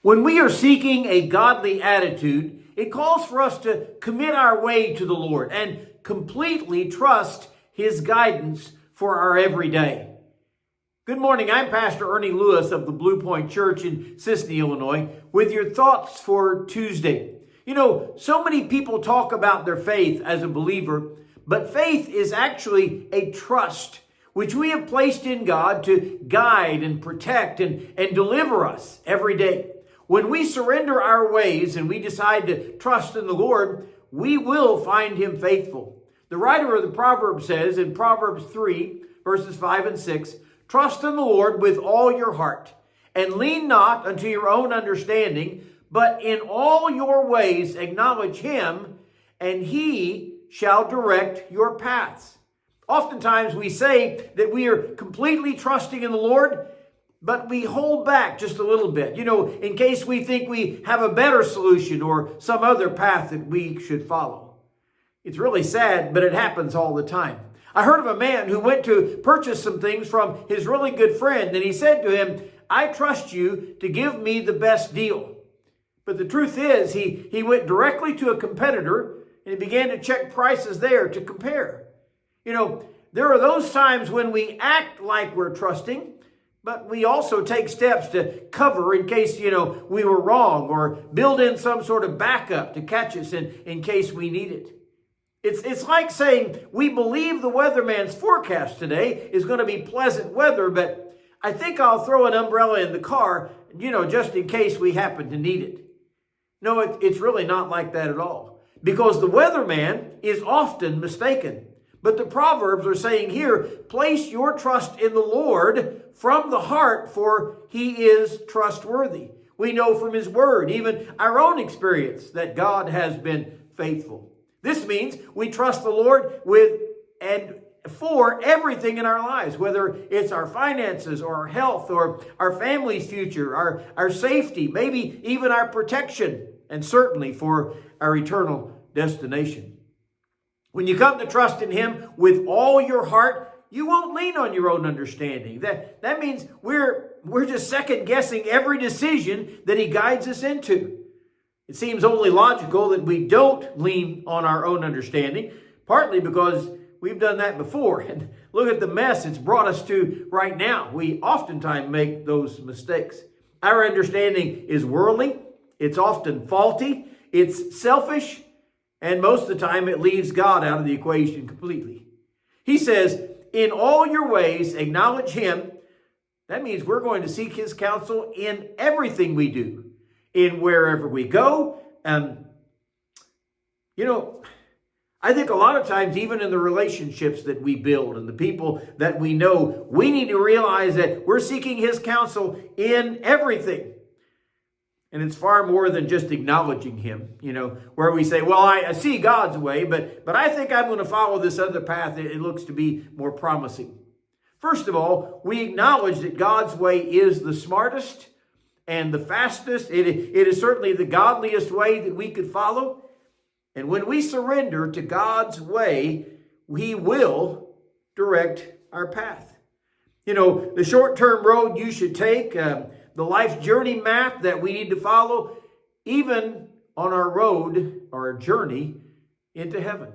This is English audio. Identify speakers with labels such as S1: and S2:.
S1: When we are seeking a godly attitude, it calls for us to commit our way to the Lord and completely trust His guidance for our everyday. Good morning, I'm Pastor Ernie Lewis of the Blue Point Church in Sisseton, Illinois, with your thoughts for Tuesday. You know, so many people talk about their faith as a believer, but faith is actually a trust which we have placed in God to guide and protect and deliver us every day. When we surrender our ways and we decide to trust in the Lord, we will find Him faithful. The writer of the Proverbs says in Proverbs 3, verses 5 and 6, "Trust in the Lord with all your heart, and lean not unto your own understanding, but in all your ways acknowledge Him, and He shall direct your paths." Oftentimes we say that we are completely trusting in the Lord, but we hold back just a little bit, in case we think we have a better solution or some other path that we should follow. It's really sad, but it happens all the time. I heard of a man who went to purchase some things from his really good friend, and he said to him, "I trust you to give me the best deal." But the truth is, he went directly to a competitor, and he began to check prices there to compare. There are those times when we act like we're trusting, but we also take steps to cover in case, we were wrong, or build in some sort of backup to catch us in case we need it. It's like saying we believe the weatherman's forecast today is going to be pleasant weather, but I think I'll throw an umbrella in the car, just in case we happen to need it. No, it's really not like that at all, because the weatherman is often mistaken. But the Proverbs are saying here, place your trust in the Lord from the heart, for He is trustworthy. We know from His Word, even our own experience, that God has been faithful. This means we trust the Lord with and for everything in our lives, whether it's our finances or our health or our family's future, our safety, maybe even our protection, and certainly for our eternal destination. When you come to trust in Him with all your heart, you won't lean on your own understanding. That means we're just second guessing every decision that He guides us into. It seems only logical that we don't lean on our own understanding, partly because we've done that before. And look at the mess it's brought us to right now. We oftentimes make those mistakes. Our understanding is worldly. It's often faulty. It's selfish. And most of the time, it leaves God out of the equation completely. He says, in all your ways, acknowledge Him. That means we're going to seek His counsel in everything we do, in wherever we go. I think a lot of times, even in the relationships that we build and the people that we know, we need to realize that we're seeking His counsel in everything. And it's far more than just acknowledging Him, where we say, well, I see God's way, but I think I'm going to follow this other path. It looks to be more promising. First of all, we acknowledge that God's way is the smartest and the fastest. It is certainly the godliest way that we could follow. And when we surrender to God's way, He will direct our path. The short-term road you should take, the life journey map that we need to follow, even on our road or our journey into heaven.